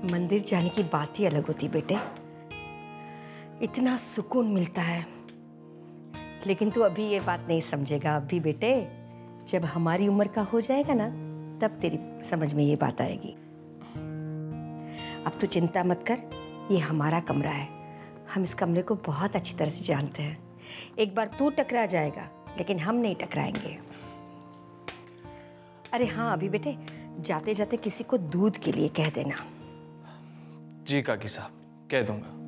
मंदिर जाने की बात ही अलग होती बेटे, इतना सुकून मिलता है। लेकिन तू अभी ये बात नहीं समझेगा। अभी बेटे जब हमारी उम्र का हो जाएगा ना, तब तेरी समझ में ये बात आएगी। अब तू चिंता मत कर, ये हमारा कमरा है, हम इस कमरे को बहुत अच्छी तरह से जानते हैं। एक बार तू टकरा जाएगा लेकिन हम नहीं टकराएंगे। अरे हाँ अभी बेटे, जाते जाते किसी को दूध के लिए कह देना। जी काकी साहब, कह दूंगा।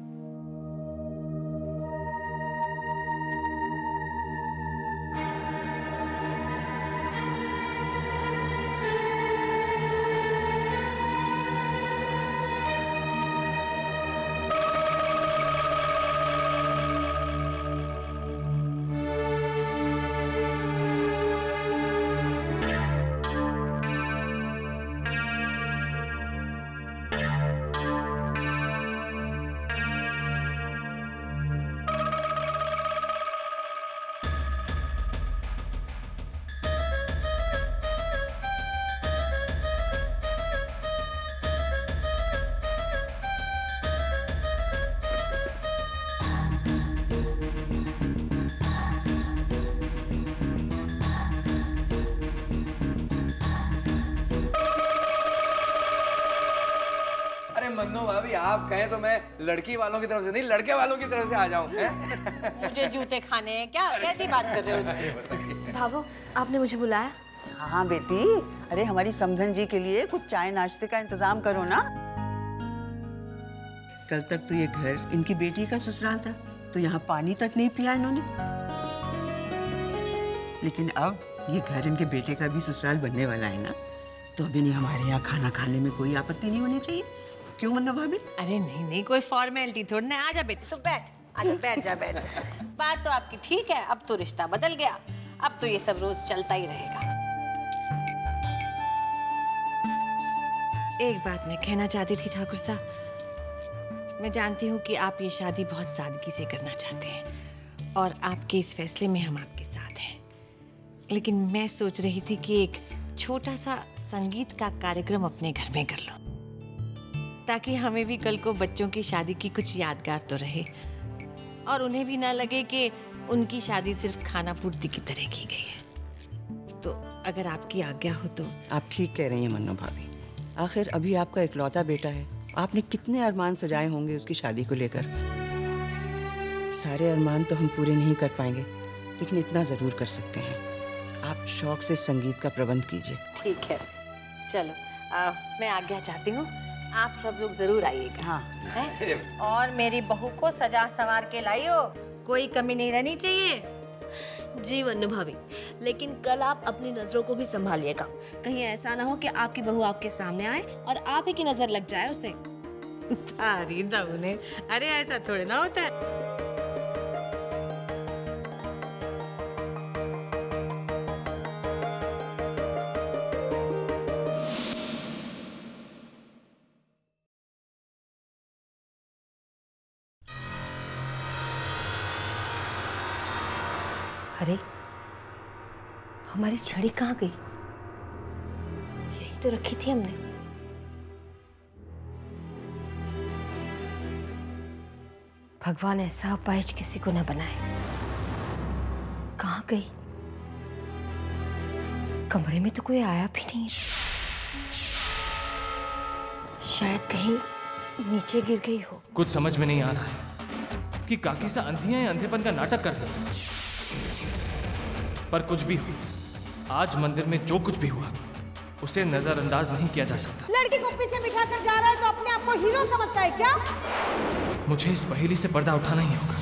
मन्नो भाभी, आप कहें तो मैं लड़की वालों की तरफ से नहीं, लड़के वालों की तरफ से आ जाऊं। मुझे जूते खाने हैं क्या? कैसी बात कर रहे हो? भाभो, आपने मुझे बुलाया? हाँ बेटी, अरे हमारी समधन जी के लिए कुछ चाय नाश्ते का इंतजाम करो ना। कल तक तो ये घर इनकी बेटी का ससुराल था, तो यहाँ पानी तक नहीं पिया इन्होंने। लेकिन अब ये घर इनके बेटे का भी ससुराल बनने वाला है ना, तो अभी नहीं हमारे यहाँ खाना खाने में कोई आपत्ति नहीं होनी चाहिए। क्यों मन्ना भाभी? अरे नहीं नहीं, कोई फॉर्मेलिटी थोड़ी ना। आजा बेटी, तो बैठ, आजा, बैठ जा, बैठ जा। बात तो आपकी ठीक है, अब तो रिश्ता बदल गया, अब तो ये सब रोज चलता ही रहेगा। एक बात मैं कहना चाहती थी ठाकुर साहब, मैं जानती हूँ कि आप ये शादी बहुत सादगी से करना चाहते हैं और आपके इस फैसले में हम आपके साथ हैं, लेकिन मैं सोच रही थी कि एक छोटा सा संगीत का कार्यक्रम अपने घर में कर लो, ताकि हमें भी कल को बच्चों की शादी की कुछ यादगार तो रहे और उन्हें भी ना लगे कि उनकी शादी सिर्फ खाना पूर्ति की तरह की गई है। तो अगर आपकी आज्ञा हो तो। आप ठीक कह रही हैं मन्ना भाभी, आखिर अभी आपका इकलौता बेटा है, आपने कितने अरमान सजाए होंगे उसकी शादी को लेकर। सारे अरमान तो हम पूरे नहीं कर पाएंगे, लेकिन इतना जरूर कर सकते हैं, आप शौक से संगीत का प्रबंध कीजिए। ठीक है, चलो मैं आज्ञा चाहती हूँ, आप सब लोग जरूर आइएगा। हाँ है? और मेरी बहू को सजा संवार के लाइयो, कोई कमी नहीं रहनी चाहिए। जी मन्नू भाभी, लेकिन कल आप अपनी नजरों को भी संभालिएगा, कहीं ऐसा ना हो कि आपकी बहू आपके सामने आए और आप ही की नजर लग जाए उसे। तारी दाऊने, अरे ऐसा थोड़ी ना होता है। अरे हमारी छड़ी कहाँ गई? यही तो रखी थी हमने। भगवान ऐसा अपाहिज किसी को न बनाए। कहाँ गई? कमरे में तो कोई आया भी नहीं, शायद कहीं नीचे गिर गई हो। कुछ समझ में नहीं आ रहा है कि काकी सा अंधी है या अंधेपन का नाटक कर रही है। पर कुछ भी हो, आज मंदिर में जो कुछ भी हुआ उसे नजरअंदाज नहीं किया जा सकता। लड़की को पीछे बिठा कर जा रहा है तो अपने आप को हीरो समझता है क्या? मुझे इस पहेली से पर्दा उठाना ही होगा।